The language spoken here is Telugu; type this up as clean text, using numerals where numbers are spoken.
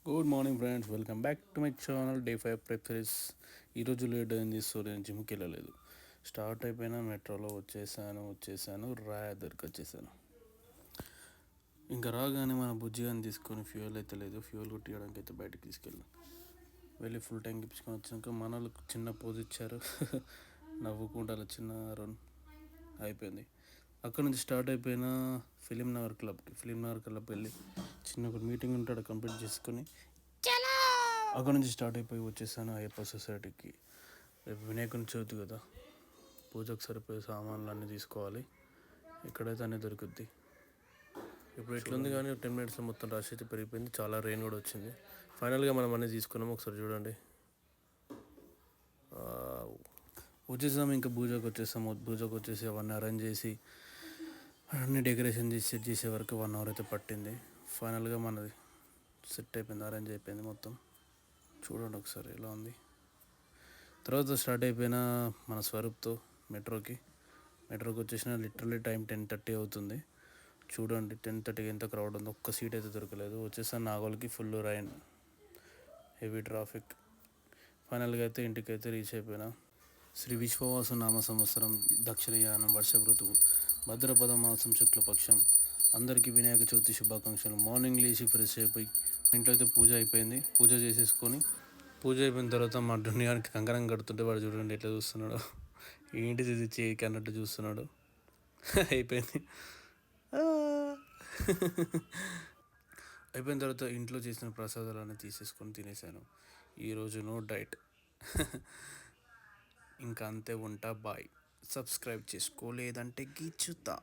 Good morning friends, welcome back to my channel day 5 prep series. ఈరోజు లేట్ అయింది, సో నేను జిమ్కి వెళ్ళలేదు. స్టార్ట్ అయిపోయినా మెట్రోలో వచ్చేసాను రాయదుర్కి వచ్చేసాను. ఇంకా రాగానే మన బుజ్జిగాని తీసుకొని ఫ్యూయల్ అయితే లేదు, ఫ్యూయల్ కొట్టియడానికి అయితే బయటకు తీసుకెళ్ళాను. వెళ్ళి ఫుల్ ట్యాంక్ ఇప్పించుకొని వచ్చినాక మన వాళ్ళకి చిన్న పోజ్ ఇచ్చారు. నవ్వుకుంటా చిన్న రన్ అయిపోయింది. అక్కడ నుంచి స్టార్ట్ అయిపోయిన ఫిలిం నగర్ క్లబ్కి వెళ్ళి చిన్న ఒక మీటింగ్ ఉంటే అక్కడ కంప్లీట్ చేసుకొని అక్కడ నుంచి స్టార్ట్ అయిపోయి వచ్చేసాను అయ్యప్ప సొసైటీకి. రేపు వినాయకుని చవితి కదా, పూజకు సరిపోయే సామాన్లు అన్నీ తీసుకోవాలి. ఇక్కడైతే అన్నీ దొరుకుద్ది. ఇప్పుడు ఎట్లుంది కానీ 10 మినిట్స్లో మొత్తం రష్ అయితే పెరిగిపోయింది. చాలా రెయిన్ కూడా వచ్చింది. ఫైనల్గా మనం అన్నీ తీసుకున్నాము. ఒకసారి చూడండి. వచ్చేసాము. ఇంకా పూజకు వచ్చేసి అవన్నీ అరేంజ్ చేసి అన్నీ డెకరేషన్ చేసి సెట్ చేసే వరకు 1 అవర్ అయితే పట్టింది. ఫైనల్గా మనది సెట్ అయిపోయింది, అరేంజ్ అయిపోయింది మొత్తం. చూడండి ఒకసారి ఎలా ఉంది. తర్వాత స్టార్ట్ అయిపోయిన మన స్వరూప్తో మెట్రోకి వచ్చేసిన లిటరల్లీ టైం 10:30 అవుతుంది. చూడండి 10:30కి ఎంత క్రౌడ్ ఉందో. ఒక్క సీట్ అయితే దొరకలేదు. వచ్చేసాను నాగోల్కి. Full rain, heavy traffic. ఫైనల్గా అయితే ఇంటికైతే రీచ్ అయిపోయినా. శ్రీ విశ్వవాసు నామ సంవత్సరం, దక్షిణయానం, వర్ష ఋతువు, భద్రపద మాసం, శుక్లపక్షం. అందరికీ వినాయక చవితి శుభాకాంక్షలు. మార్నింగ్ లేచి ఫ్రెష్ అయిపోయి ఇంట్లో అయితే పూజ అయిపోయింది. పూజ అయిపోయిన తర్వాత మా డునియానికి కంకణం కడుతుంటే వాడు చూడండి ఎట్లా చూస్తున్నాడు. ఏంటి ఇది చేయికి అన్నట్టు చూస్తున్నాడు. అయిపోయింది. అయిపోయిన తర్వాత ఇంట్లో చేసిన ప్రసాదాలన్నీ తీసేసుకొని తినేసాను. ఈరోజు నో డైట్. ఇంకా అంతే, ఉంటా. బాయ్. సబ్స్క్రైబ్ చేసుకోలేదంటే గీచుతా.